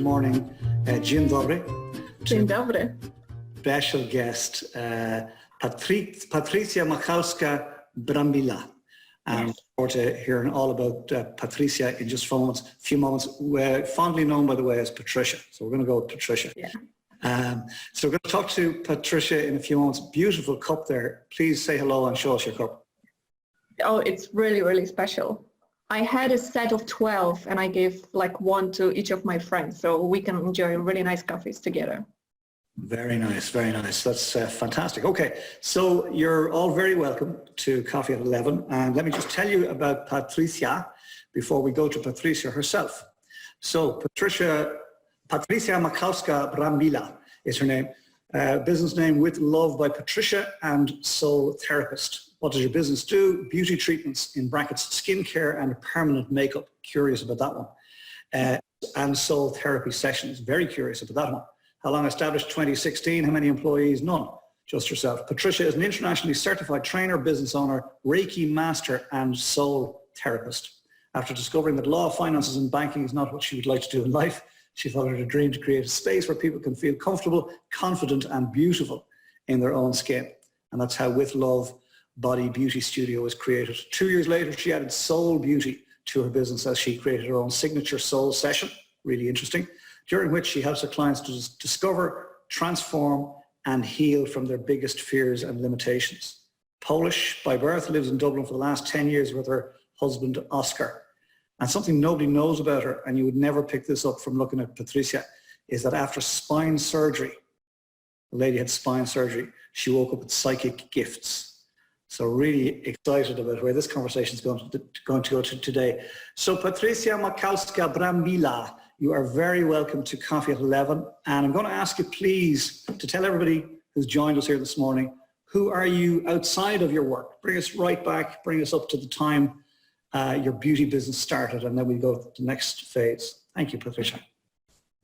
good morning. Dzień dobry. Dzień dobry. Special guest, Patrycja Machowska-Brambila. And look forward to hearing all about Patricia in just a few moments, fondly known, by the way, as Patricia. So we're going to go with Patricia. Yeah. So we're going to talk to Patricia in a few moments. Beautiful cup there. Please say hello and show us your cup. Oh, it's really, really special. I had a set of 12 and I gave like one to each of my friends, so we can enjoy really nice coffees together. Very nice, very nice. That's fantastic. Okay, so you're all very welcome to Coffee at 11. And let me just tell you about Patrizia before we go to Patricia herself. So Patrycja Machowska-Brambila is her name. Business name WITHLOVE by Patricia and Soul Therapist. What does your business do? Beauty treatments, in brackets, skincare and permanent makeup. Curious about that one. And soul therapy sessions. Very curious about that one. How long established? 2016. How many employees? None. Just yourself. Patricia is an internationally certified trainer, business owner, Reiki master and soul therapist. After discovering that law, finances and banking is not what she would like to do in life, she thought it a dream to create a space where people can feel comfortable, confident and beautiful in their own skin. And that's how WITHLOVE Body Beauty Studio was created. 2 years later, she added soul beauty to her business as she created her own signature soul session, really interesting, during which she helps her clients to discover, transform and heal from their biggest fears and limitations. Polish by birth, lives in Dublin for the last 10 years with her husband, Oscar. And something nobody knows about her, and you would never pick this up from looking at Patricia, is that after spine surgery, the lady had spine surgery, she woke up with psychic gifts. So really excited about where this conversation is going to go to today. So Patrycja Machowska-Brambila, you are very welcome to Coffee at 11. And I'm going to ask you please to tell everybody who's joined us here this morning, who are you outside of your work? Bring us right back, bring us up to the time your beauty business started, and then we go to the next phase. Thank you, Patricia.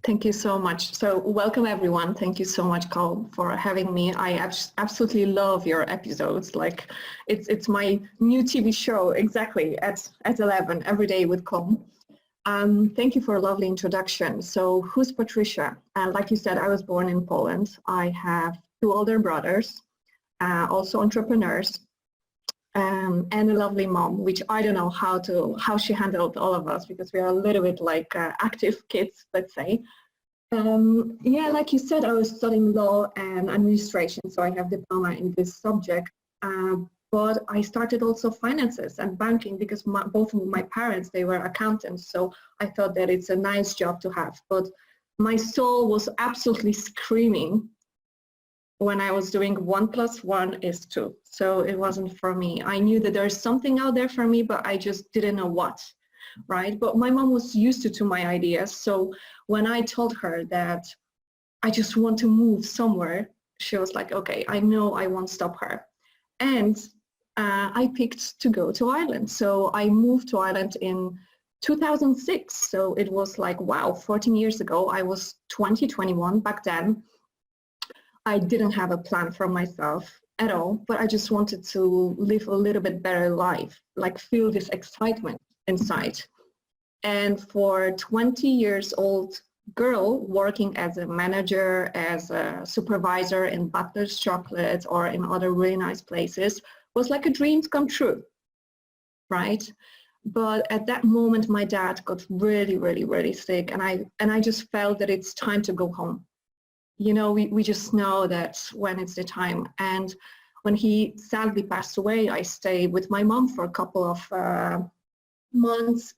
Thank you so much. So welcome everyone. Thank you so much, Cole, for having me. I absolutely love your episodes. Like it's my new TV show exactly at 11 every day with Cole. Thank you for a lovely introduction. So who's Patricia? Like you said, I was born in Poland. I have 2 older brothers, also entrepreneurs, and a lovely mom, which I don't know how she handled all of us, because we are a little bit like active kids, let's say. Yeah, like you said, I was studying law and administration, so I have a diploma in this subject. But I started also finances and banking because both of my parents, they were accountants, so I thought that it's a nice job to have. But my soul was absolutely screaming when I was doing 1 + 1 is 2. So it wasn't for me. I knew that there's something out there for me, but I just didn't know what, right? But my mom was used to my ideas. So when I told her that I just want to move somewhere, she was like, okay, I know I won't stop her. And I picked to go to Ireland. So I moved to Ireland in 2006. So it was like, wow, 14 years ago. I was 21 back then. I didn't have a plan for myself at all, but I just wanted to live a little bit better life, like feel this excitement inside. And for 20 years old girl working as a manager, as a supervisor in Butler's Chocolate or in other really nice places was like a dream come true, right? But at that moment, my dad got really, really, really sick, and I just felt that it's time to go home. You know, we just know that when it's the time. And when he sadly passed away, I stayed with my mom for a couple of months.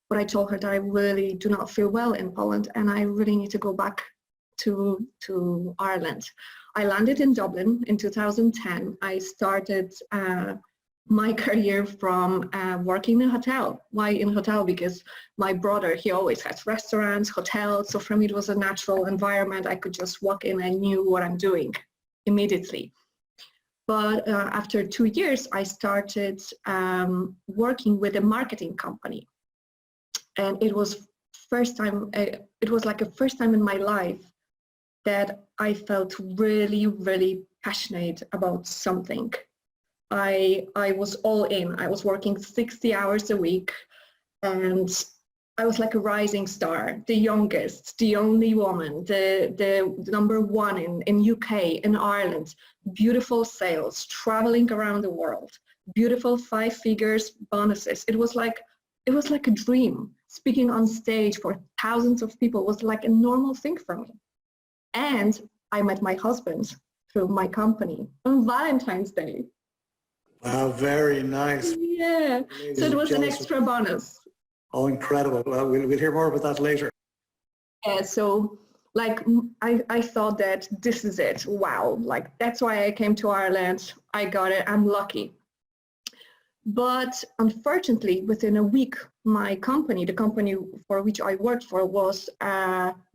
But I told her that I really do not feel well in Poland and I really need to go back to Ireland. I landed in Dublin in 2010. I started my career from working in a hotel. Why in a hotel? Because my brother, he always has restaurants, hotels, so for me it was a natural environment. I could just walk in and knew what I'm doing immediately. But after 2 years, I started working with a marketing company. And it was like a first time in my life that I felt really, really passionate about something. I was all in. I was working 60 hours a week, and I was like a rising star, the youngest, the only woman, the number one in UK, in Ireland, beautiful sales, traveling around the world, beautiful 5 figures bonuses. It was like a dream. Speaking on stage for thousands of people was like a normal thing for me. And I met my husband through my company on Valentine's Day. Wow, very nice. Yeah, so it was an extra bonus. Oh, incredible. Well, we'll hear more about that later. Yeah, so like I thought that this is it. Wow, like that's why I came to Ireland. I got it. I'm lucky. But unfortunately, within a week, my company, the company for which I worked for, was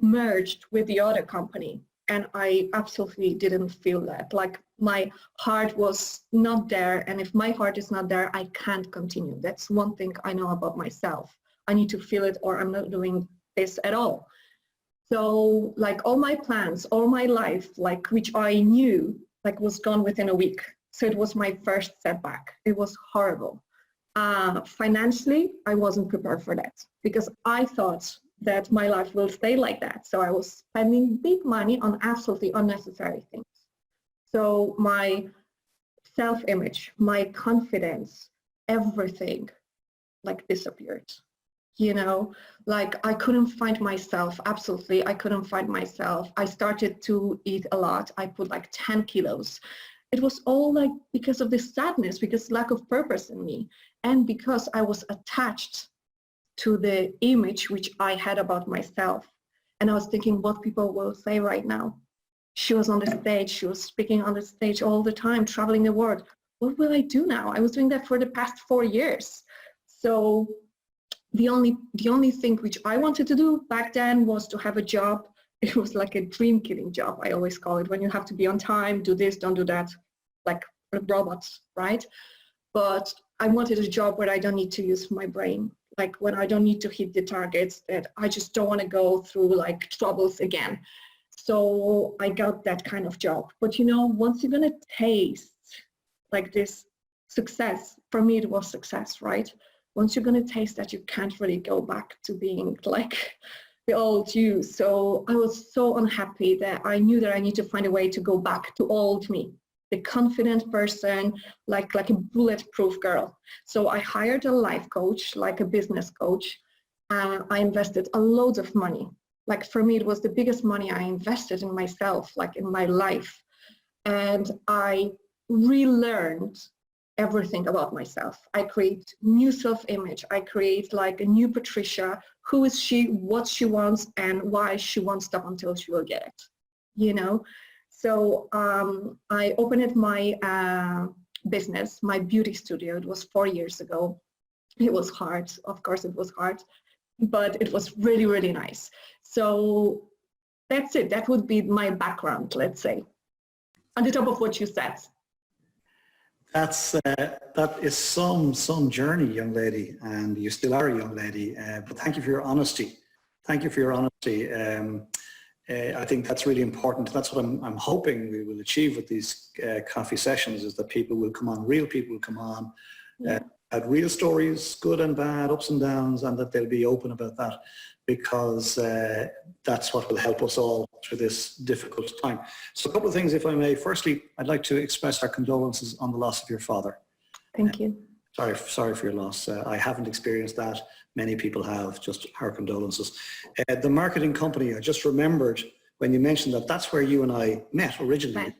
merged with the other company. And I absolutely didn't feel that. Like my heart was not there. And if my heart is not there, I can't continue. That's one thing I know about myself. I need to feel it or I'm not doing this at all. So like all my plans, all my life, like which I knew, like was gone within a week. So it was my first setback. It was horrible. Financially, I wasn't prepared for that because I thought that my life will stay like that. So I was spending big money on absolutely unnecessary things. So my self-image, my confidence, everything like disappeared. You know, like I couldn't find myself, absolutely, I couldn't find myself. I started to eat a lot. I put like 10 kilos. It was all like because of this sadness, because lack of purpose in me, and because I was attached to the image which I had about myself. And I was thinking what people will say right now. She was on the stage, she was speaking on the stage all the time, traveling the world. What will I do now? I was doing that for the past 4 years. So the only thing which I wanted to do back then was to have a job. It was like a dream killing job, I always call it, when you have to be on time, do this, don't do that, like robots, right? But I wanted a job where I don't need to use my brain, like when I don't need to hit the targets, that I just don't want to go through like troubles again. So I got that kind of job. But you know, once you're going to taste like this success, for me it was success, right? Once you're going to taste that, you can't really go back to being like the old you. So I was so unhappy that I knew that I need to find a way to go back to old me, the confident person, like a bulletproof girl. So I hired a life coach, like a business coach. I invested a load of money. Like for me, it was the biggest money I invested in myself, like in my life. And I relearned everything about myself. I create new self-image. I create like a new Patricia. Who is she, what she wants, and why she won't stop until she will get it, you know? So I opened my business, my beauty studio. It was 4 years ago. It was hard. Of course, it was hard, but it was really, really nice. So that's it. That would be my background, let's say, on the top of what you said. That is some journey, young lady, and you still are a young lady. But thank you for your honesty. Thank you for your honesty. I think that's really important. That's what I'm hoping we will achieve with these coffee sessions, is that people will come on, real people will come on, at real stories, good and bad, ups and downs, and that they'll be open about that, because that's what will help us all through this difficult time. So a couple of things, if I may. Firstly, I'd like to express our condolences on the loss of your father. Thank you. Sorry for your loss. I haven't experienced that. Many people have. Just our condolences. The marketing company, I just remembered when you mentioned that, that's where you and I met originally.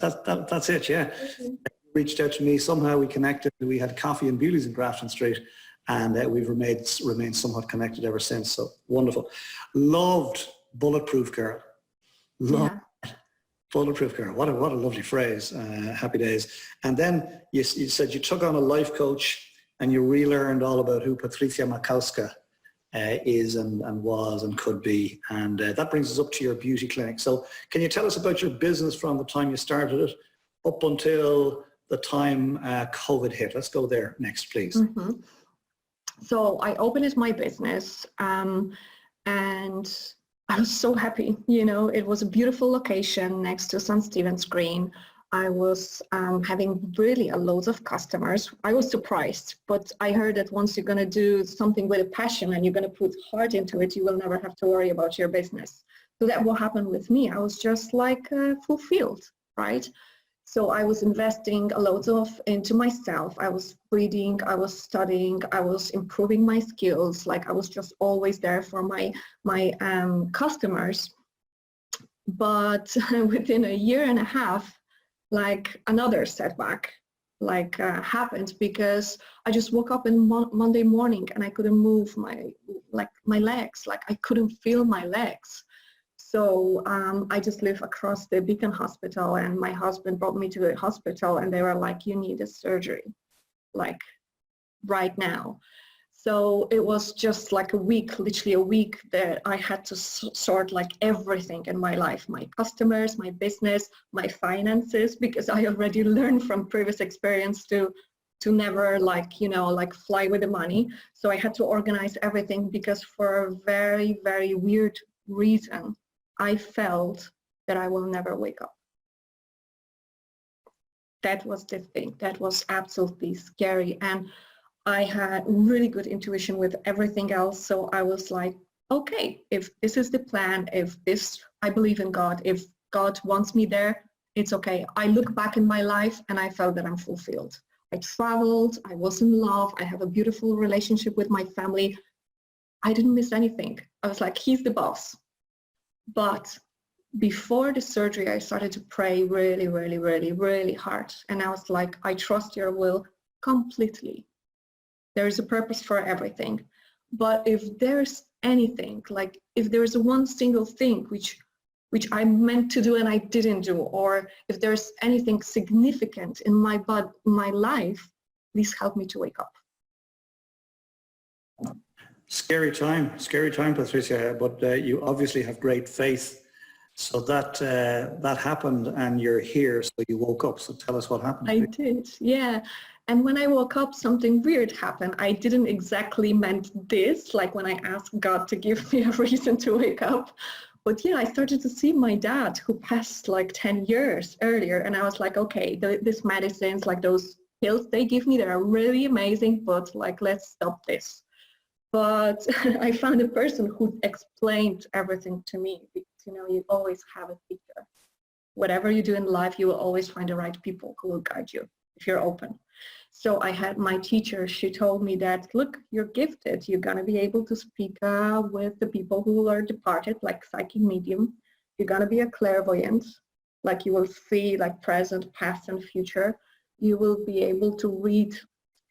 Right. That's it, yeah. You reached out to me, somehow we connected, we had coffee and beauties in Grafton Street, and we've remained somewhat connected ever since. So wonderful. Loved Bulletproof Girl. Loved Bulletproof Girl. What a lovely phrase. Happy days. And then you said you took on a life coach and you relearned all about who Patrycja Machowska is and was and could be. And that brings us up to your beauty clinic. So can you tell us about your business from the time you started it up until the time COVID hit? Let's go there next, please. Mm-hmm. So I opened my business and I was so happy. You know, it was a beautiful location next to St. Stephen's Green. I was having really a loads of customers. I was surprised, but I heard that once you're going to do something with a passion and you're going to put heart into it, you will never have to worry about your business. So that what happened with me. I was just like fulfilled, right? So I was investing a lot into myself. I was reading, I was studying, I was improving my skills. Like I was just always there for my customers. But within a year and a half, like another setback happened, because I just woke up in Monday morning and I couldn't move my legs. Like I couldn't feel my legs. So I just live across the Beacon Hospital, and my husband brought me to the hospital and they were like, you need a surgery, like right now. So it was just like a week, literally a week, that I had to sort like everything in my life, my customers, my business, my finances, because I already learned from previous experience to never fly with the money. So I had to organize everything, because for a very, very weird reason, I felt that I will never wake up. That was the thing. That was absolutely scary. And I had really good intuition with everything else. So I was like, okay, if this is the plan, I believe in God, if God wants me there, it's okay. I look back in my life and I felt that I'm fulfilled. I traveled, I was in love, I have a beautiful relationship with my family. I didn't miss anything. I was like, he's the boss. But before the surgery, I started to pray really, really, really, really hard. And I was like, I trust your will completely. There is a purpose for everything. But if there's anything, like if there's one single thing which I meant to do and I didn't do, or if there's anything significant in my life, please help me to wake up. Scary time, Patricia, but you obviously have great faith. So that happened and you're here, so you woke up. So tell us what happened. I did, yeah. And when I woke up, something weird happened. I didn't exactly meant this, like when I asked God to give me a reason to wake up. But yeah, I started to see my dad, who passed like 10 years earlier. And I was like, okay, these medicines, like those pills they give me, they're really amazing, but like, let's stop this. But I found a person who explained everything to me, because you always have a teacher. Whatever you do in life, you will always find the right people who will guide you if you're open. So I had my teacher, she told me that, look, you're gifted. You're going to be able to speak with the people who are departed, like psychic medium. You're going to be a clairvoyant, like you will see like present, past, and future. You will be able to read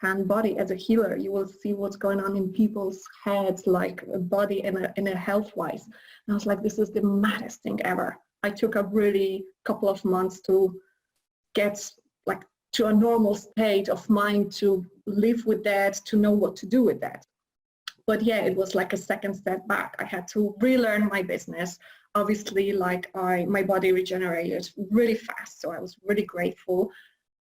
and body as a healer. You will see what's going on in people's heads, like a body in a health-wise. And I was like, this is the maddest thing ever. I took a really couple of months to get like to a normal state of mind, to live with that, to know what to do with that. But yeah, it was like a second step back. I had to relearn my business. Obviously, like my body regenerated really fast, so I was really grateful.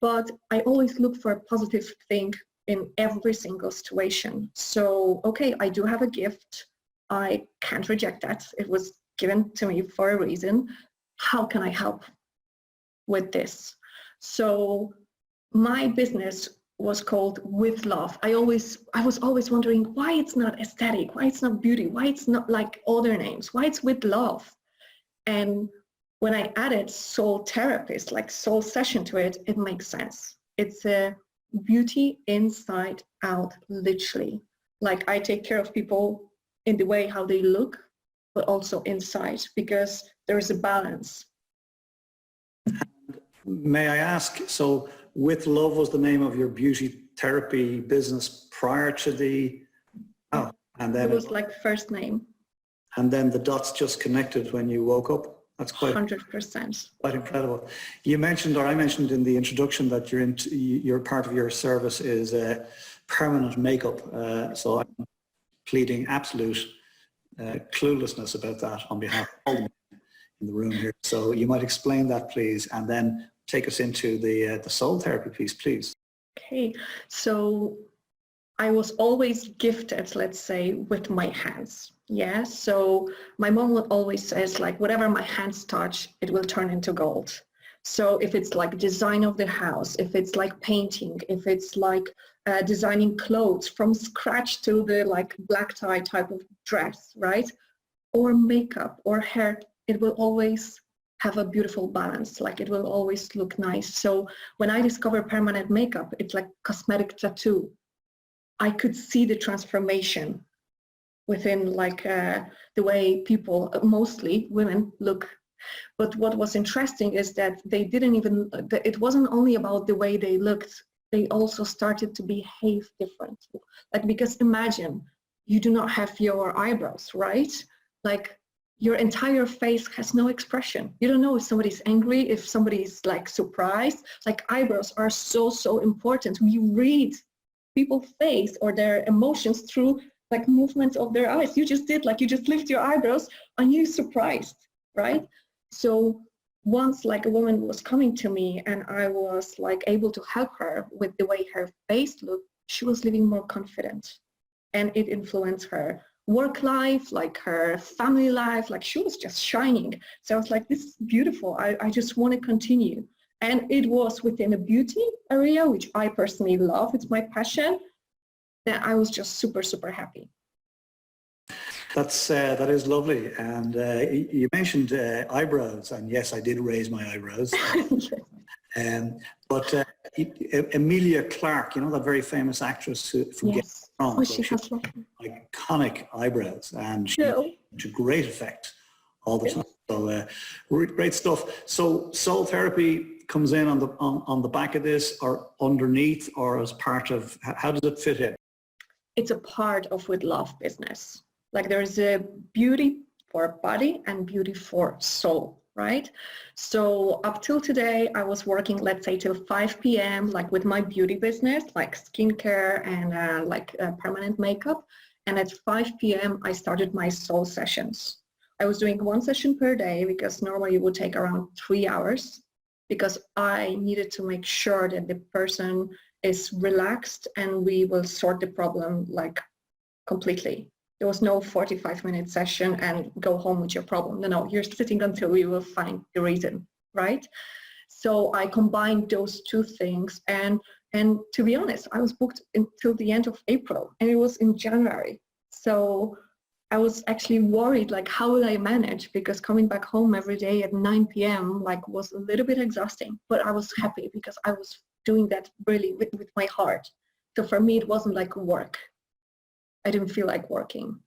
But I always look for a positive thing in every single situation. So, okay, I do have a gift. I can't reject that. It was given to me for a reason. How can I help with this? So my business was called With Love. I was always wondering why it's not aesthetic, why it's not beauty, why it's not like other names, why it's With Love. And when I added soul therapist, like soul session to it, it makes sense. It's a beauty inside out, literally. Like I take care of people in the way how they look, but also inside, because there is a balance. May I ask, so With Love was the name of your beauty therapy business prior to the, and then it was like first name. And then the dots just connected when you woke up. That's quite 100%. Quite incredible. You mentioned, or I mentioned in the introduction, that your part of your service is permanent makeup. So I'm pleading absolute cluelessness about that on behalf of all the men in the room here. So you might explain that, please, and then take us into the soul therapy piece, please. Okay, so I was always gifted, let's say, with my hands. Yeah, so my mom would always says, like, whatever my hands touch, it will turn into gold. So if it's like design of the house, if it's like painting, if it's like designing clothes from scratch to the like black tie type of dress, right? Or makeup or hair, it will always have a beautiful balance, like it will always look nice. So when I discovered permanent makeup, it's like cosmetic tattoo. I could see the transformation within like the way people, mostly women, look. But what was interesting is that they didn't even, it wasn't only about the way they looked, they also started to behave differently. Like, because imagine, you do not have your eyebrows, right? Like, your entire face has no expression. You don't know if somebody's angry, if somebody's like surprised. Like, eyebrows are so, so important. We read people's face or their emotions through like movements of their eyes. You just did, like, you just lift your eyebrows and you're surprised, right? So once like a woman was coming to me and I was like able to help her with the way her face looked, she was living more confident, and it influenced her work life, like her family life, like she was just shining. So I was like, this is beautiful. I just want to continue. And it was within a beauty area, which I personally love. It's my passion. Then I was just super, super happy. That is lovely. And you mentioned eyebrows, and yes, I did raise my eyebrows. But Emilia Clarke, you know, that very famous actress from Game of Thrones, she has iconic eyebrows, and she to great effect all the time. So great stuff. So soul therapy comes in on the back of this, or underneath, or as part of, how does it fit in? It's a part of WITHLOVE business. Like, there's a beauty for body and beauty for soul, right? So up till today, I was working, let's say, till 5 p.m. like with my beauty business, like skincare and permanent makeup. And at 5 p.m. I started my soul sessions. I was doing 1 session per day, because normally it would take around 3 hours, because I needed to make sure that the person is relaxed and we will sort the problem like completely. There was no 45-minute session and go home with your problem. No, you're sitting until we will find the reason, right? So I combined those two things, and to be honest, I was booked until the end of April, and it was in January. So I was actually worried, like, how will I manage? Because coming back home every day at 9 p.m. like was a little bit exhausting, but I was happy because I was doing that really with my heart. So for me, it wasn't like work. I didn't feel like working.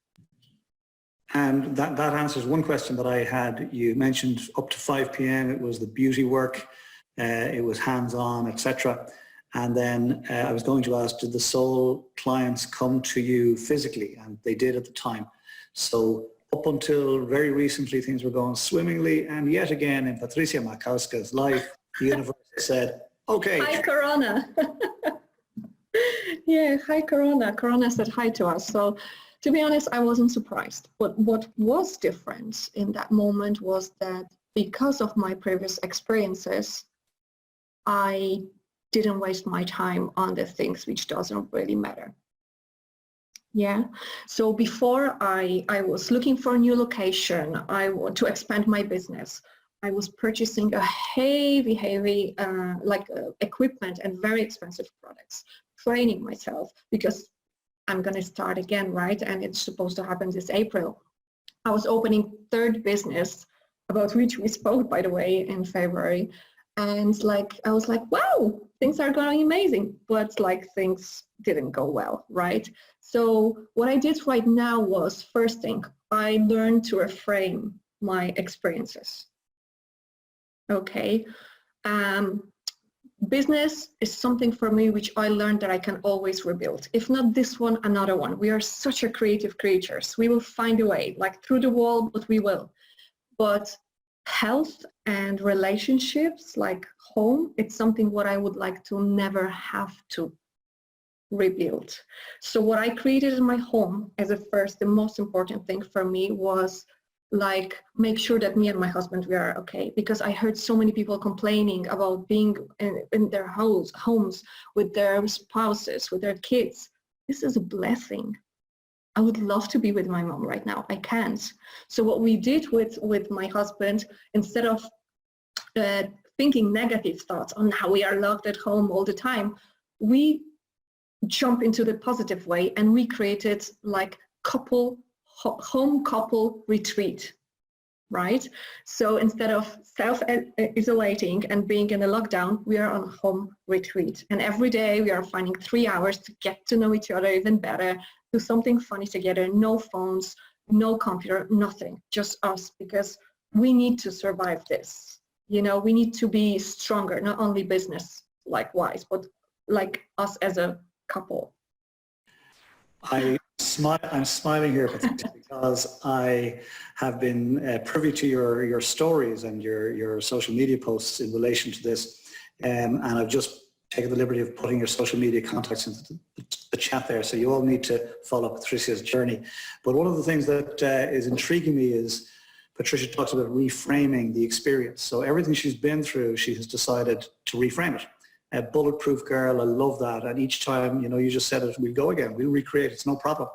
And that answers one question that I had. You mentioned up to 5 p.m. it was the beauty work, it was hands-on, etc. And then I was going to ask, did the soul clients come to you physically? And they did at the time. So up until very recently, things were going swimmingly. And yet again, in Patrycja Machowska's life, the universe said, okay. Hi, Corona. Yeah, hi, Corona. Corona said hi to us. So to be honest, I wasn't surprised. But what was different in that moment was that because of my previous experiences, I didn't waste my time on the things which doesn't really matter. Yeah, so before I was looking for a new location, to expand my business. I was purchasing a heavy equipment and very expensive products, training myself, because I'm going to start again, right? And it's supposed to happen this April. I was opening third business, about which we spoke, by the way, in February. And like, I was like, wow, things are going amazing, but like things didn't go well, right? So what I did right now was, first thing, I learned to reframe my experiences. Okay. Business is something for me which I learned that I can always rebuild. If not this one, another one. We are such a creative creatures. We will find a way, like through the wall, but we will. But health and relationships, like home, it's something what I would like to never have to rebuild. So what I created in my home as a first, the most important thing for me was like make sure that me and my husband, we are okay, because I heard so many people complaining about being in their homes with their spouses, with their kids. This is a blessing. I would love to be with my mom right now. I can't. So what we did with my husband, instead of thinking negative thoughts, oh, now we are locked at home all the time, we jump into the positive way, and we created like home couple retreat, right? So instead of self-isolating and being in a lockdown, we are on a home retreat. And every day we are finding 3 hours to get to know each other even better, do something funny together, no phones, no computer, nothing, just us, because we need to survive this. You know, we need to be stronger, not only business likewise, but like us as a couple. I'm smiling here because I have been privy to your stories and your social media posts in relation to this, and I've just taken the liberty of putting your social media contacts into the chat there, so you all need to follow Patricia's journey. But one of the things that is intriguing me is Patricia talks about reframing the experience. So everything she's been through, she has decided to reframe it. A bulletproof girl, I love that. And each time, you know, you just said it, we'll go again, we'll recreate, it's no problem.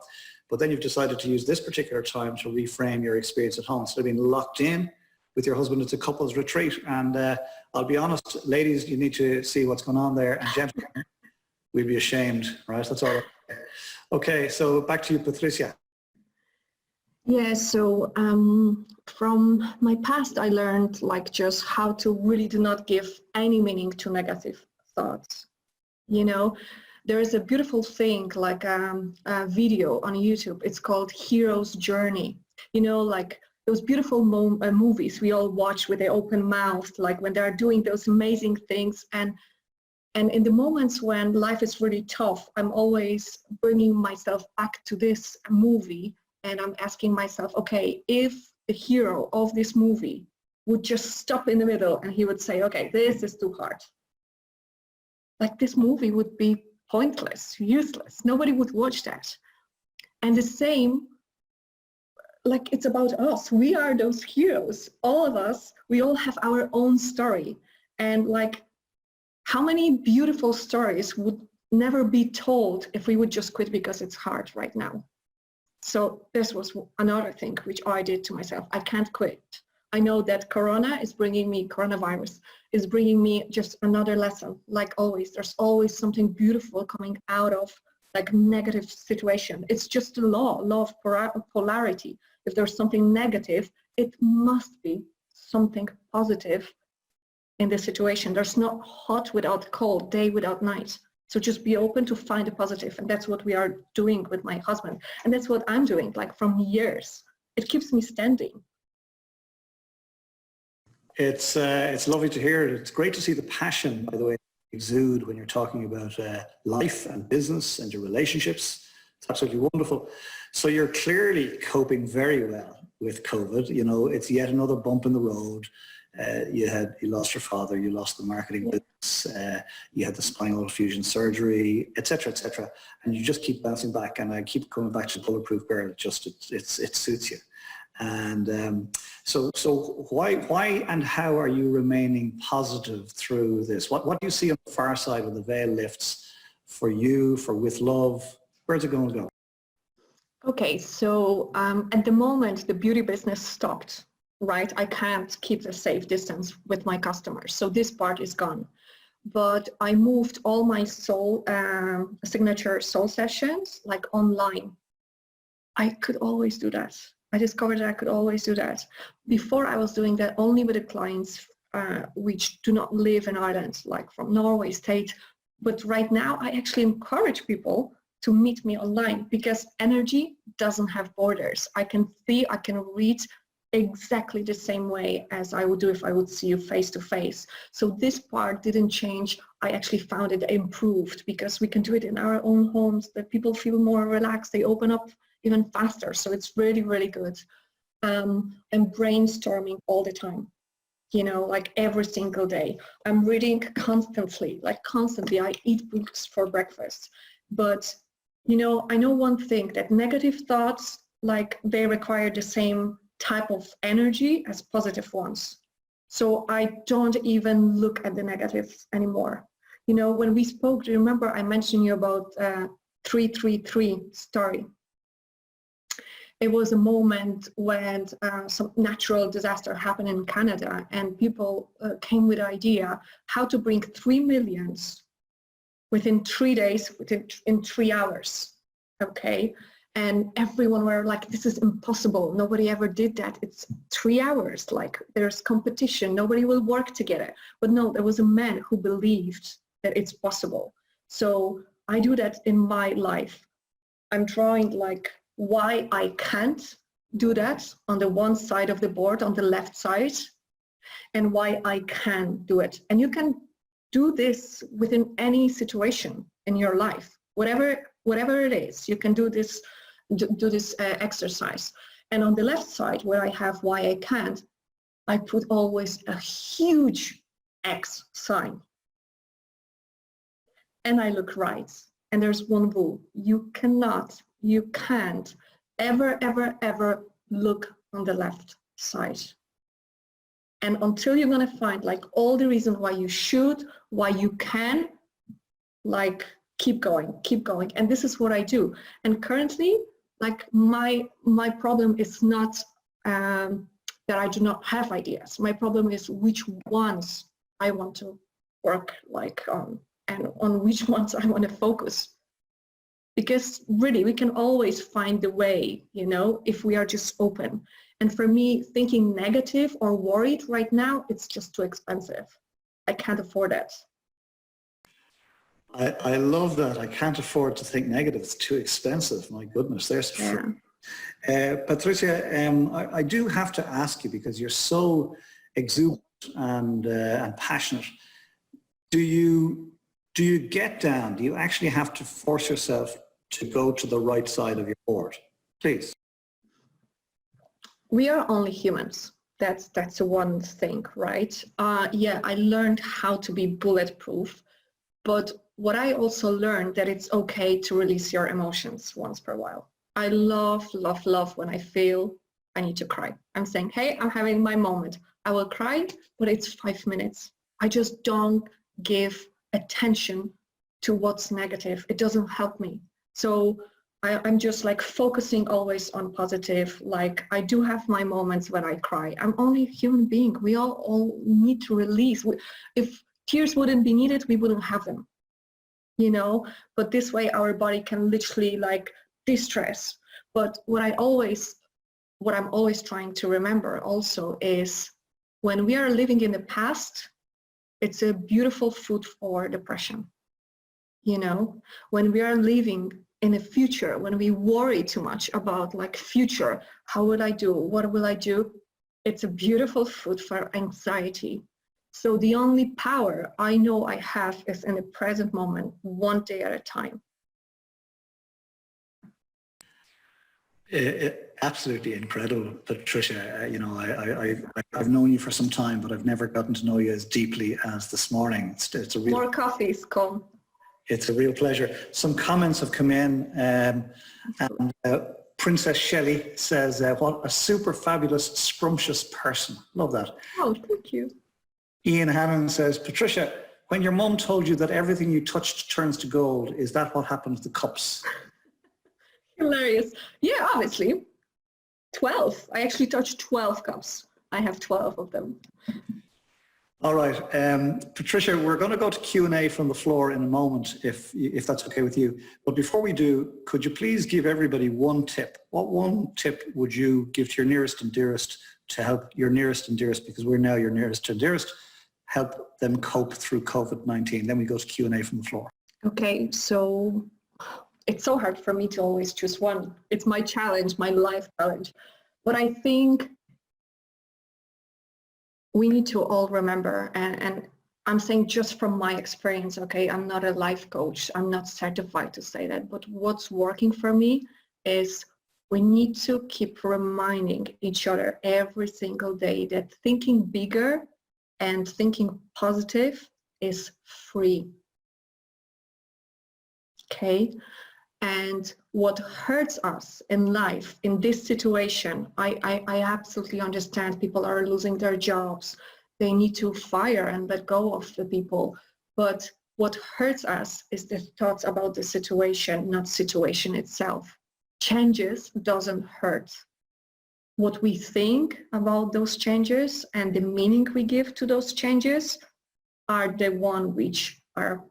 But then you've decided to use this particular time to reframe your experience at home. Instead of being locked in with your husband, it's a couple's retreat. And I'll be honest, ladies, you need to see what's going on there. And gentlemen, we'd be ashamed, right? That's all. Okay, so back to you, Patricia. Yeah, so from my past, I learned like just how to really do not give any meaning to negative thoughts. You know, there is a beautiful thing like a video on YouTube. It's called Hero's Journey. You know, like those beautiful movies we all watch with the open mouth, like when they're doing those amazing things. And in the moments when life is really tough, I'm always bringing myself back to this movie, and I'm asking myself, okay, if the hero of this movie would just stop in the middle and he would say, okay, this is too hard. Like this movie would be pointless, useless. Nobody would watch that. And the same, like it's about us. We are those heroes. All of us, we all have our own story. And like, how many beautiful stories would never be told if we would just quit because it's hard right now? So this was another thing which I did to myself. I can't quit. I know that coronavirus is bringing me just another lesson. Like always, there's always something beautiful coming out of like negative situation. It's just a law of polarity. If there's something negative, it must be something positive in this situation. There's no hot without cold, day without night. So just be open to find a positive. And that's what we are doing with my husband. And that's what I'm doing, like from years. It keeps me standing. It's lovely to hear. It's great to see the passion, by the way, exude when you're talking about life and business and your relationships. It's absolutely wonderful. So you're clearly coping very well with COVID. You know, it's yet another bump in the road. You lost your father, you lost the marketing business, you had the spinal fusion surgery, etc., etc. And you just keep bouncing back. And I keep coming back to Bulletproof Girl. It suits you. And so why and how are you remaining positive through this? What do you see on the far side when the veil lifts for you, for With Love? Where's it going to go? Okay, so at the moment, the beauty business stopped, right? I can't keep the safe distance with my customers. So this part is gone. But I moved all my signature soul sessions like online. I could always do that. I discovered that I could always do that. Before I was doing that only with the clients which do not live in Ireland, like from Norway, State. But right now I actually encourage people to meet me online because energy doesn't have borders. I can see, I can read exactly the same way as I would do if I would see you face to face. So this part didn't change. I actually found it improved because we can do it in our own homes, that people feel more relaxed, they open up even faster. So it's really, really good. I'm brainstorming all the time, you know, like every single day. I'm reading constantly, like constantly. I eat books for breakfast. But, you know, I know one thing, that negative thoughts, like they require the same type of energy as positive ones. So I don't even look at the negatives anymore. You know, when we spoke, do you remember I mentioned you about 333 story? It was a moment when some natural disaster happened in Canada, and people came with the idea how to bring 3 million within 3 days, in 3 hours, okay? And everyone were like, this is impossible. Nobody ever did that. It's 3 hours, like there's competition. Nobody will work together. But no, there was a man who believed that it's possible. So I do that in my life. I'm drawing like why I can't do that on the one side of the board, on the left side, and why I can do it. And you can do this within any situation in your life, whatever it is. You can do this exercise. And on the left side, where I have why I can't, I put always a huge X sign. And I look right. And there's one rule: you can't ever look on the left side. And until you're gonna find like all the reasons why you should, why you can, like keep going. And this is what I do. And currently, like my problem is not that I do not have ideas. My problem is which ones I want to work like on, and on which ones I want to focus. Because really, we can always find the way, you know, if we are just open. And for me, thinking negative or worried right now, it's just too expensive. I can't afford it. I love that. I can't afford to think negative. It's too expensive. My goodness, there's Yeah. Patricia, I do have to ask you, because you're so exuberant and passionate. Do you get down? Do you actually have to force yourself to go to the right side of your board? Please. We are only humans. That's one thing, right? Yeah, I learned how to be bulletproof, but what I also learned that it's okay to release your emotions once per while. I love when I feel I need to cry. I'm saying, hey, I'm having my moment. I will cry, but it's 5 minutes. I just don't give attention to what's negative. It doesn't help me. So I'm just like focusing always on positive. Like I do have my moments when I cry. I'm only a human being. We all need to release. If tears wouldn't be needed, we wouldn't have them, you know? But this way our body can literally like distress. But what I'm always trying to remember also is when we are living in the past, it's a beautiful food for depression. You know, when we are living in the future, when we worry too much about like future, how will I do? What will I do? It's a beautiful food for anxiety. So the only power I know I have is in the present moment, one day at a time. Absolutely incredible, Patricia. You know, I've known you for some time, but I've never gotten to know you as deeply as this morning. It's a real more coffees, come. It's a real pleasure. Some comments have come in, and Princess Shelley says, "What a super fabulous, scrumptious person." Love that. Oh, thank you. Ian Hannon says, "Patricia, when your mum told you that everything you touched turns to gold, is that what happened to the cups?" Hilarious. Yeah, obviously. 12. I actually touched 12 cups. I have 12 of them. All right, Patricia, we're going to go to Q&A from the floor in a moment, if that's okay with you. But before we do, could you please give everybody one tip? What one tip would you give to your nearest and dearest to help your nearest and dearest, because we're now your nearest and dearest, help them cope through COVID-19? Then we go to Q&A from the floor. Okay, so it's so hard for me to always choose one. It's my challenge, my life challenge. But I think we need to all remember, and I'm saying just from my experience, okay, I'm not a life coach, I'm not certified to say that, but what's working for me is we need to keep reminding each other every single day that thinking bigger and thinking positive is free, okay? And what hurts us in life, in this situation, I absolutely understand people are losing their jobs. They need to fire and let go of the people. But what hurts us is the thoughts about the situation, not situation itself. changes doesn't hurt. What we think about those changes and the meaning we give to those changes are the one which are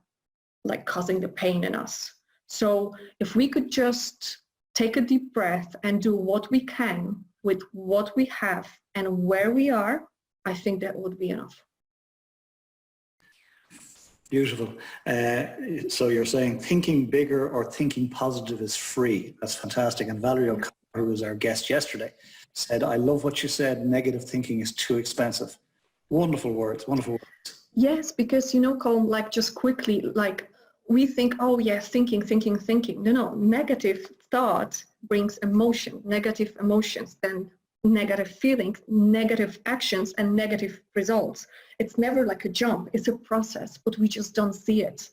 like causing the pain in us. So if we could just take a deep breath and do what we can with what we have and where we are, I think that would be enough. Beautiful. So you're saying thinking bigger or thinking positive is free. That's fantastic. And Valerie O'Connor, who was our guest yesterday, said, I love what you said, negative thinking is too expensive. Wonderful words, wonderful words. Yes, because, you know, Colm, like just quickly, like we think, oh yes, thinking. No, negative thought brings emotion, negative emotions, then negative feelings, negative actions, and negative results. It's never like a jump, it's a process, but we just don't see it.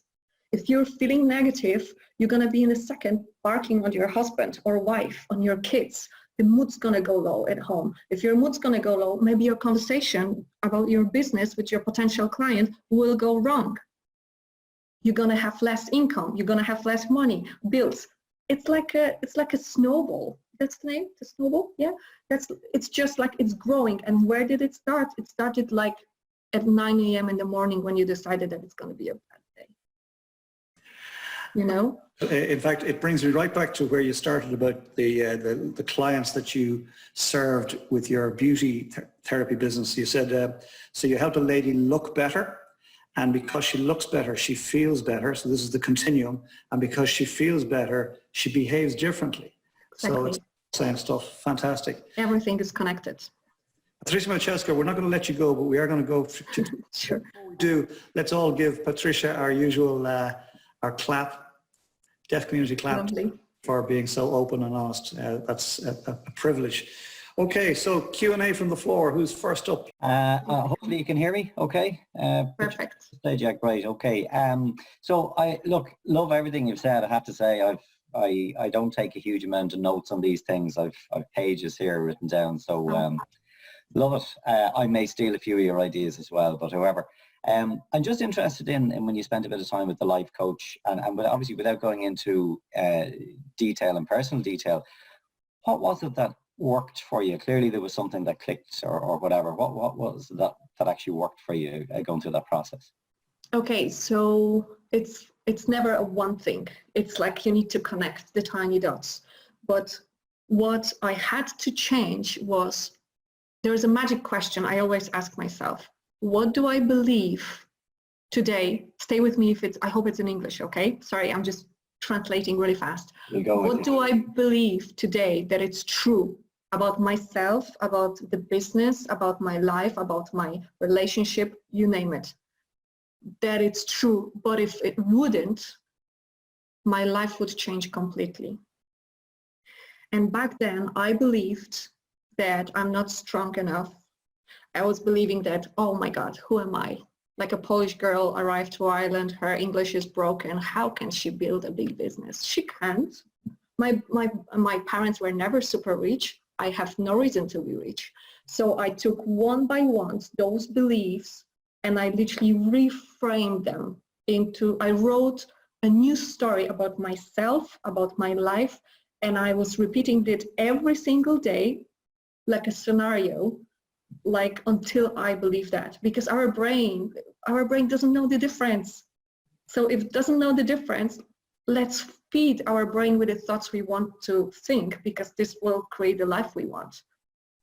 If you're feeling negative, you're gonna be in a second barking on your husband or wife, on your kids. The mood's gonna go low at home. If your mood's gonna go low, maybe your conversation about your business with your potential client will go wrong. You're gonna have less income, you're gonna have less money, bills. It's like a snowball. That's the name, the snowball? Yeah, it's just like it's growing. And where did it start? It started like at 9 a.m. in the morning when you decided that it's going to be a bad day. You know? In fact, it brings me right back to where you started about the clients that you served with your beauty therapy business. You said, so you help a lady look better, and because she looks better, she feels better. So this is the continuum. And because she feels better, she behaves differently. Exactly. So it's the same stuff. Fantastic. Everything is connected. Patrycja Machowska, we're not going to let you go, but we are going to go to Sure. Before we do, let's all give Patricia our usual our clap, deaf community clap. Lovely. For being so open and honest. That's a privilege. Okay, so Q&A from the floor. Who's first up? Hopefully you can hear me okay. Perfect. Yeah, great. Okay. So I love everything you've said. I have to say I don't take a huge amount of notes on these things. I've pages here written down. So love it. I may steal a few of your ideas as well, but however, I'm just interested in when you spend a bit of time with the life coach and obviously without going into detail and personal detail, what was it that worked for you? Clearly there was something that clicked or whatever. What was that actually worked for you going through that process? Okay, so it's never a one thing. It's like you need to connect the tiny dots. But what I had to change was, there's a magic question I always ask myself. What do I believe today? Stay with me if it's, I hope it's in English, okay? Sorry, I'm just translating really fast. What do I believe today that it's true about myself, about the business, about my life, about my relationship, you name it, that it's true, but if it wouldn't, my life would change completely. And back then I believed that I'm not strong enough. I was believing that, oh my God, who am I? Like a Polish girl arrived to Ireland, her English is broken. How can she build a big business? She can't. My parents were never super rich. I have no reason to be rich. So I took one by one those beliefs and I literally reframed them into, I wrote a new story about myself, about my life, and I was repeating it every single day, like a scenario, like until I believe that, because our brain doesn't know the difference. So if it doesn't know the difference, let's feed our brain with the thoughts we want to think, because this will create the life we want.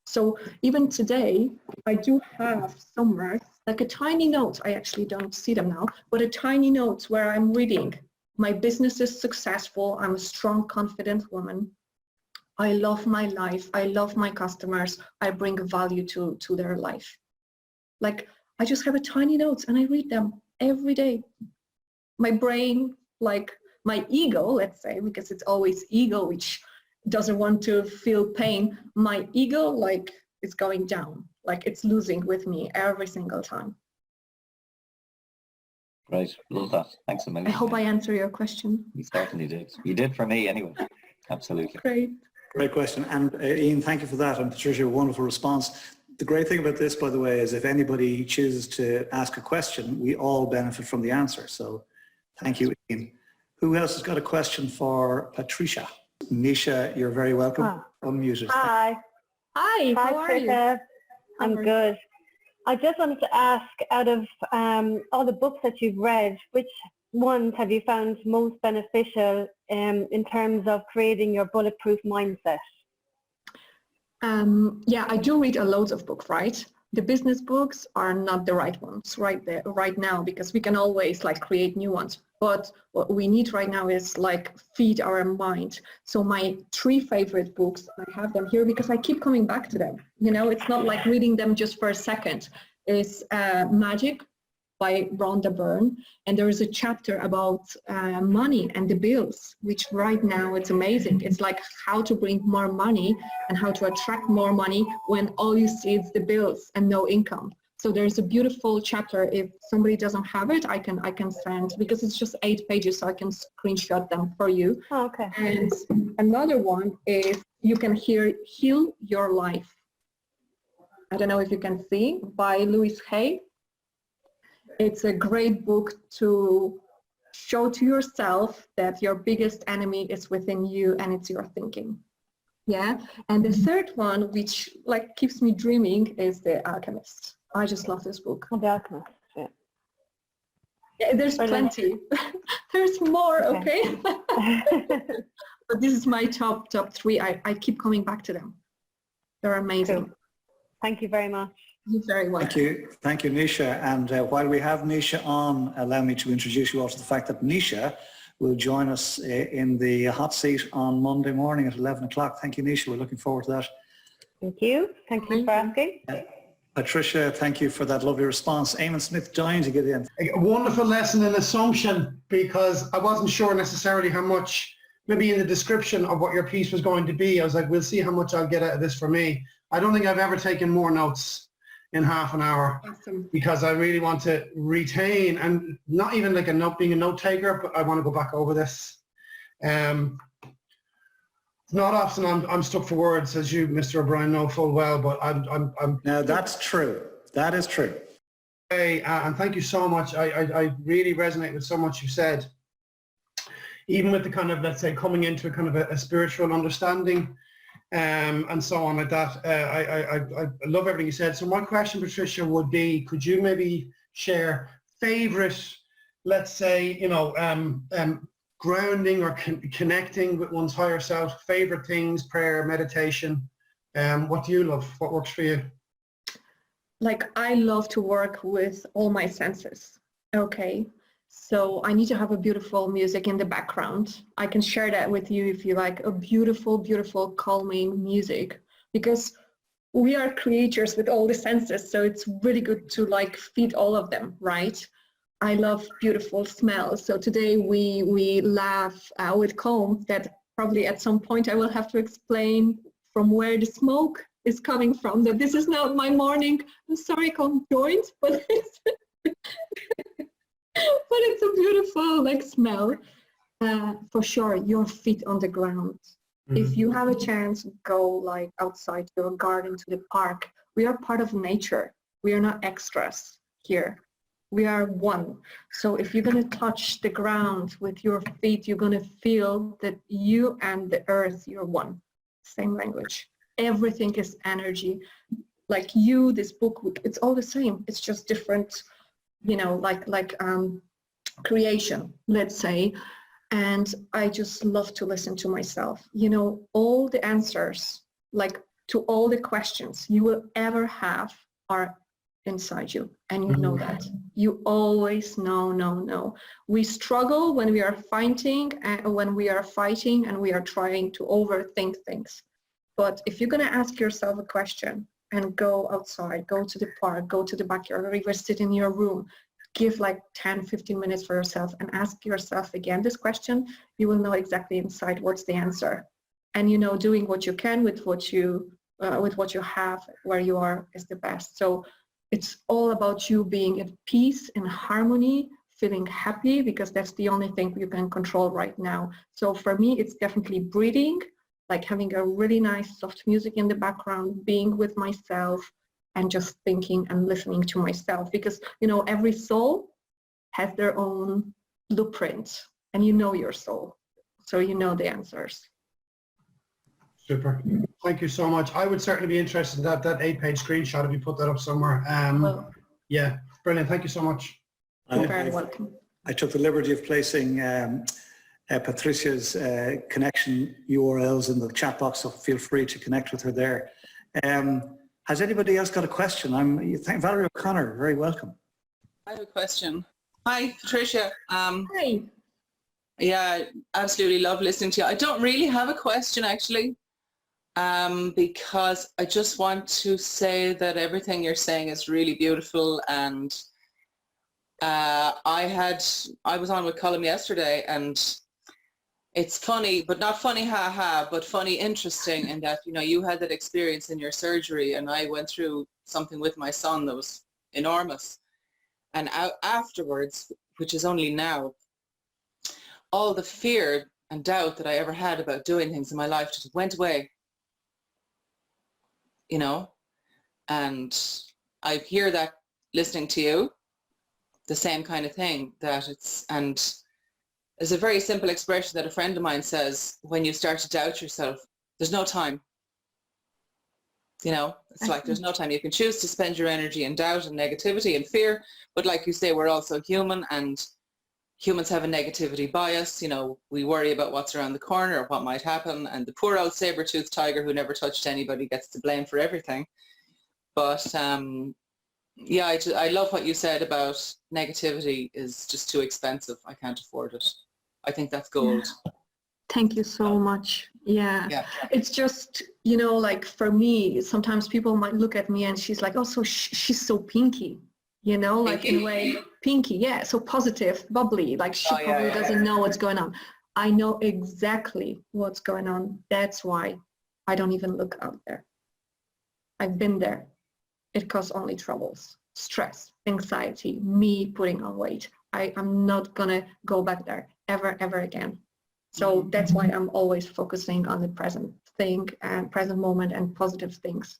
So even today, I do have somewhere like a tiny note. I actually don't see them now, but a tiny note where I'm reading, my business is successful. I'm a strong, confident woman. I love my life. I love my customers. I bring value to their life. Like, I just have a tiny notes and I read them every day. My brain, like my ego, let's say, because it's always ego which doesn't want to feel pain. My ego, like, is going down. Like, it's losing with me every single time. Great, love that. Thanks a million. I hope I answer your question. You certainly did. You did for me anyway. Absolutely. Great. Great question. And Ian, thank you for that. And Patricia, a wonderful response. The great thing about this, by the way, is if anybody chooses to ask a question, we all benefit from the answer. So thank you, Ian. Who else has got a question for Patricia? Nisha, you're very welcome. Unmuted. Hi. Hi, how are you? Patricia. I'm good. I just wanted to ask, out of all the books that you've read, which ones have you found most beneficial in terms of creating your bulletproof mindset? Yeah, I do read a lot of books, right? The business books are not the right ones right now, because we can always like create new ones. But what we need right now is like feed our mind. So my 3 favorite books, I have them here because I keep coming back to them. You know, it's not like reading them just for a second. It's Magic by Rhonda Byrne, and there is a chapter about money and the bills, which right now it's amazing. It's like how to bring more money and how to attract more money when all you see is the bills and no income. So there's a beautiful chapter. If somebody doesn't have it, I can send, because it's just 8 pages, so I can screenshot them for you. Oh, okay. And another one is You Can Heal Your Life. I don't know if you can see, by Louise Hay. It's a great book to show to yourself that your biggest enemy is within you, and it's your thinking. Yeah. And the third one, which like keeps me dreaming, is The Alchemist. I just love this book. The Alchemist, yeah. Yeah, there's plenty. There's more, okay? But this is my top 3. I keep coming back to them. They're amazing. Cool. Thank you very much. You're very welcome. Thank you, Nisha. And while we have Nisha on, allow me to introduce you all to the fact that Nisha will join us in the hot seat on Monday morning at 11 o'clock. Thank you, Nisha. We're looking forward to that. Thank you. Thank you for asking. Patricia, thank you for that lovely response. Eamon Smith, dying to get in. A wonderful lesson in assumption, because I wasn't sure necessarily how much, maybe in the description of what your piece was going to be. I was like, we'll see how much I'll get out of this for me. I don't think I've ever taken more notes in half an hour. Awesome. Because I really want to retain, and not even like being a note taker, but I want to go back over this. It's not often I'm stuck for words, as you, Mr. O'Brien, know full well, but I'm No, that's true. That is true. And thank you so much. I really resonate with so much you said. Even with the kind of, let's say, coming into a kind of a spiritual understanding, and so on like that. I love everything you said. So my question, Patricia, would be, could you maybe share favorite, let's say, you know, grounding or connecting with one's higher self, favorite things, prayer, meditation? What do you love? What works for you? Like, I love to work with all my senses. Okay. So I need to have a beautiful music in the background. I can share that with you if you like, a beautiful, beautiful calming music, because we are creatures with all the senses. So it's really good to like feed all of them, right? I love beautiful smells. So today we laugh with Colm that probably at some point I will have to explain from where the smoke is coming from, that this is not my morning, I'm sorry, Colm, joint, but it's but it's a beautiful like smell. For sure, your feet on the ground. Mm-hmm. If you have a chance, go like outside to a garden, to the park. We are part of nature. We are not extras here. We are one. So if you're going to touch the ground with your feet, you're going to feel that you and the earth, you're one. Same language. Everything is energy. Like you, this book, it's all the same. It's just different, you know, like creation, let's say. And I just love to listen to myself. You know, all the answers, like to all the questions you will ever have are inside you. And you know that. You always know. We struggle when we are fighting and we are trying to overthink things. But if you're going to ask yourself a question and go outside, go to the park, go to the backyard, or even sit in your room, give like 10, 15 minutes for yourself and ask yourself again this question, you will know exactly inside what's the answer. And you know, doing what you can with what you have, where you are, is the best. So it's all about you being at peace and harmony, feeling happy, because that's the only thing you can control right now. So for me, it's definitely breathing, like having a really nice soft music in the background, being with myself, and just thinking and listening to myself, because you know, every soul has their own blueprint, and you know your soul, so you know the answers. Super. Thank you so much. I would certainly be interested in that 8-page screenshot if you put that up somewhere. Yeah, brilliant. Thank you so much. You're very welcome. I took the liberty of placing Patricia's connection URLs in the chat box, so feel free to connect with her there. Has anybody else got a question? Valerie O'Connor, very welcome. I have a question. Hi, Patricia. Hi. Yeah, absolutely love listening to you. I don't really have a question actually, because I just want to say that everything you're saying is really beautiful, and I was on with Colin yesterday, and it's funny, but not funny ha-ha, but funny interesting in that, you know, you had that experience in your surgery, and I went through something with my son that was enormous. And afterwards, which is only now, all the fear and doubt that I ever had about doing things in my life just went away, you know? And I hear that listening to you, the same kind of thing, that it's, and there's a very simple expression that a friend of mine says, when you start to doubt yourself, there's no time. You know, it's like there's no time. You can choose to spend your energy in doubt and negativity and fear, but like you say, we're also human, and humans have a negativity bias. You know, we worry about what's around the corner or what might happen, and the poor old saber-toothed tiger who never touched anybody gets to blame for everything. But yeah, I love what you said about negativity is just too expensive. I can't afford it. I think that's gold. Yeah. Thank you so much. Yeah. Yeah. It's just, you know, like for me, sometimes people might look at me and she's like, oh, so she's so pinky, you know, like Pinky? in a way, pinky. Yeah. So positive, bubbly, like she probably doesn't know what's going on. I know exactly what's going on. That's why I don't even look out there. I've been there. It caused only troubles, stress, anxiety, me putting on weight. I'm not gonna go back there ever, ever again. So that's why I'm always focusing on the present thing and present moment and positive things.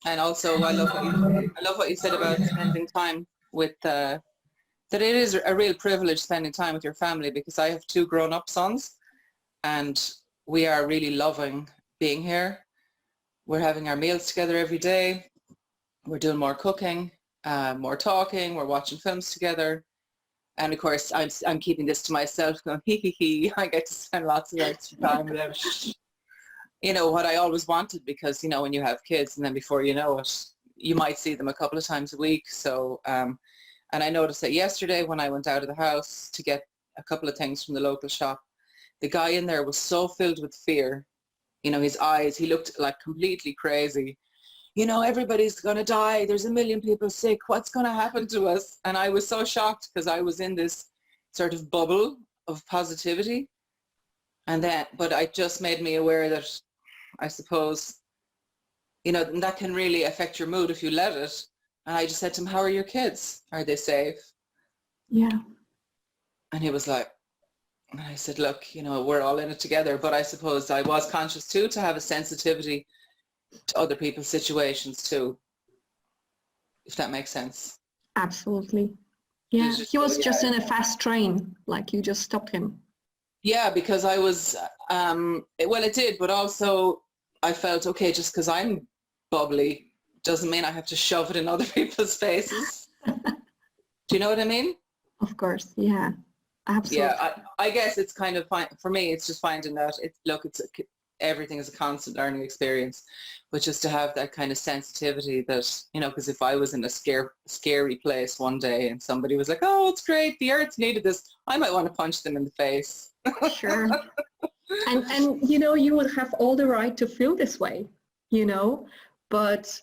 And also, I love what you said about spending time with, that it is a real privilege spending time with your family, because I have 2 grown-up sons, and we are really loving being here. We're having our meals together every day. We're doing more cooking, more talking. We're watching films together. And of course, I'm keeping this to myself, going, hee hee hee, I get to spend lots of extra time with them. You know, what I always wanted, because, you know, when you have kids and then before you know it, you might see them a couple of times a week. So, and I noticed that yesterday when I went out of the house to get a couple of things from the local shop, the guy in there was so filled with fear. You know, his eyes, he looked like completely crazy. You know, everybody's going to die. There's 1 million people sick. What's going to happen to us? And I was so shocked, because I was in this sort of bubble of positivity. And then, but it just made me aware that, I suppose, you know, that can really affect your mood if you let it. And I just said to him, how are your kids? Are they safe? Yeah. And he was like, and I said, look, you know, we're all in it together. But I suppose I was conscious too, to have a sensitivity to other people's situations too, if that makes sense. Absolutely. Yeah, he was just in a fast train, like you just stopped him. Yeah, because I was, well, it did, but also I felt, okay, just because I'm bubbly doesn't mean I have to shove it in other people's faces. Do you know what I mean? Of course, yeah, absolutely. Yeah, I guess it's kind of, for me, it's just finding that, everything is a constant learning experience, but just to have that kind of sensitivity that, you know, because if I was in a scary place one day and somebody was like, oh, it's great, the earth needed this, I might want to punch them in the face. Sure. And you know, you would have all the right to feel this way, you know, but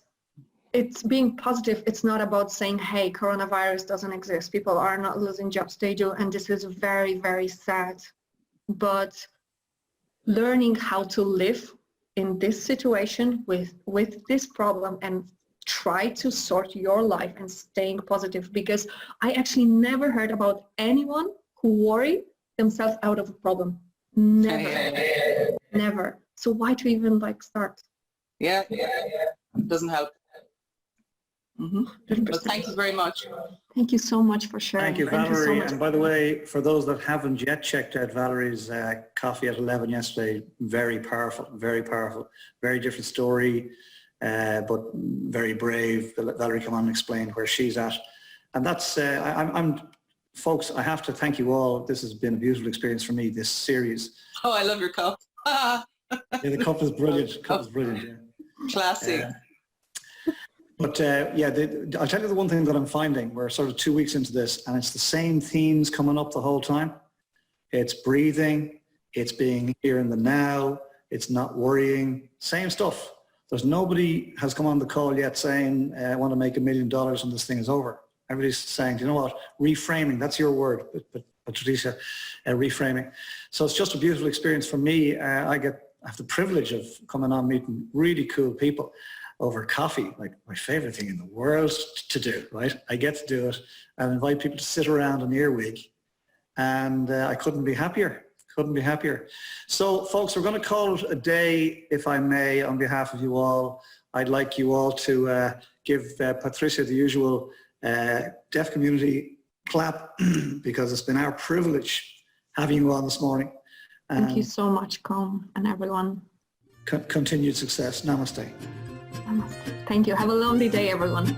it's being positive. It's not about saying, hey, coronavirus doesn't exist, people are not losing jobs, they do, and this is very, very sad. But learning how to live in this situation with this problem and try to sort your life and staying positive, because I actually never heard about anyone who worried themselves out of a problem. Never. Never. So why to even like start? Yeah. It doesn't help. Well, thank you very much. Thank you so much for sharing. Thank you, Valerie. And by the way, for those that haven't yet checked out Valerie's coffee at 11 yesterday, very powerful, very different story, but very brave. Valerie, come on and explain where she's at. And that's, folks, I have to thank you all. This has been a beautiful experience for me, this series. Oh, I love your cup. Yeah, the cup is brilliant. Yeah. Classy. But I'll tell you the one thing that I'm finding. We're sort of 2 weeks into this, and it's the same themes coming up the whole time. It's breathing, it's being here in the now, it's not worrying, same stuff. There's nobody has come on the call yet saying, I want to make $1 million when this thing is over. Everybody's saying, you know what, reframing, that's your word, but Patricia, reframing. So it's just a beautiful experience for me. I have the privilege of coming on meeting really cool people over coffee, like my favorite thing in the world to do, right? I get to do it and invite people to sit around an earwig, and I couldn't be happier. So folks, we're going to call it a day, if I may, on behalf of you all. I'd like you all to give Patricia the usual deaf community clap because it's been our privilege having you on this morning. Thank you so much, Colm, and everyone. Continued success. Namaste. Namaste. Thank you. Have a lovely day, everyone.